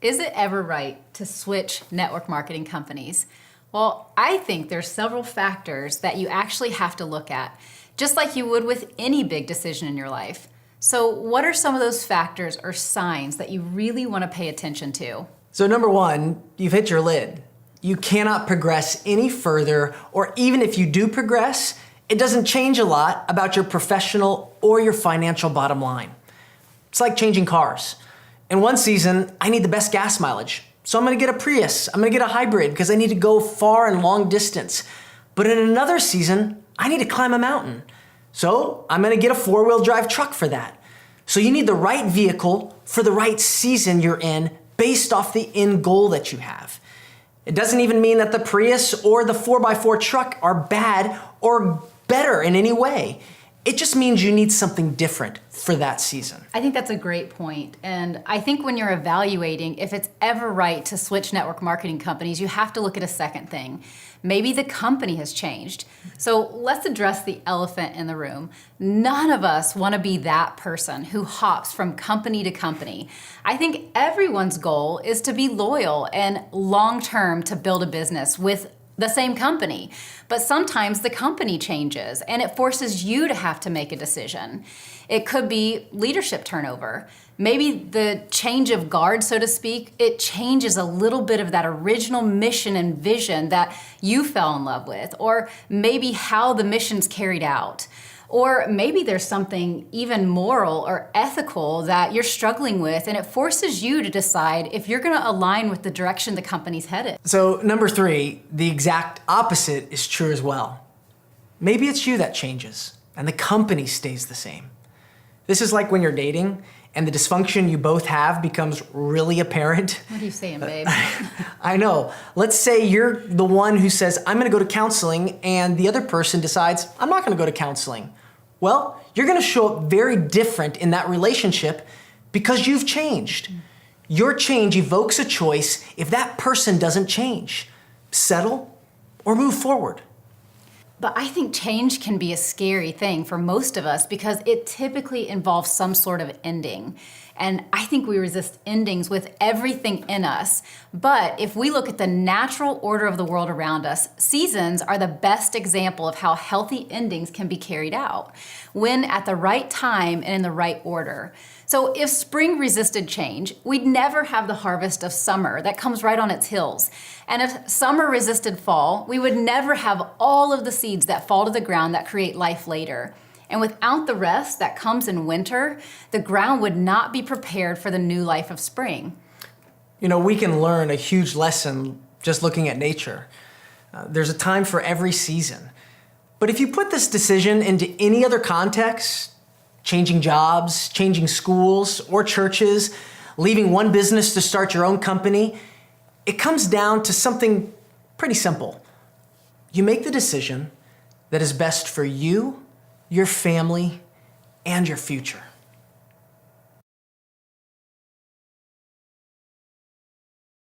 Is it ever right to switch network marketing companies? Well, I think there's several factors that you actually have to look at, just like you would with any big decision in your life. So what are some of those factors or signs that you really want to pay attention to? So number one, you've hit your lid. You cannot progress any further, or even if you do progress, it doesn't change a lot about your professional or your financial bottom line. It's like changing cars. In one season, I need the best gas mileage. So I'm gonna get a Prius, I'm gonna get a hybrid because I need to go far and long distance. But in another season, I need to climb a mountain. So I'm gonna get a four-wheel drive truck for that. So you need the right vehicle for the right season you're in based off the end goal that you have. It doesn't even mean that the Prius or the 4x4 truck are bad or better in any way. It just means you need something different for that season. I think that's a great point. And I think when you're evaluating if it's ever right to switch network marketing companies, you have to look at a second thing. Maybe the company has changed. So let's address the elephant in the room. None of us want to be that person who hops from company to company. I think everyone's goal is to be loyal and long-term to build a business with the same company. But sometimes the company changes and it forces you to have to make a decision. It could be leadership turnover. Maybe the change of guard, so to speak, it changes a little bit of that original mission and vision that you fell in love with, or maybe how the mission's carried out. Or maybe there's something even moral or ethical that you're struggling with, and it forces you to decide if you're gonna align with the direction the company's headed. So number three, the exact opposite is true as well. Maybe it's you that changes and the company stays the same. This is like when you're dating and the dysfunction you both have becomes really apparent. What are you saying, babe? I know. Let's say you're the one who says, I'm gonna go to counseling, and the other person decides, I'm not gonna go to counseling. Well, you're gonna show up very different in that relationship because you've changed. Your change evokes a choice if that person doesn't change. Settle or move forward. But I think change can be a scary thing for most of us because it typically involves some sort of ending. And I think we resist endings with everything in us. But if we look at the natural order of the world around us, seasons are the best example of how healthy endings can be carried out when at the right time and in the right order. So if spring resisted change, we'd never have the harvest of summer that comes right on its heels. And if summer resisted fall, we would never have all of the seeds that fall to the ground that create life later. And without the rest that comes in winter, the ground would not be prepared for the new life of spring. You know, we can learn a huge lesson just looking at nature. There's a time for every season. But if you put this decision into any other context, changing jobs, changing schools or churches, leaving one business to start your own company, it comes down to something pretty simple. You make the decision that is best for you, your family, and your future.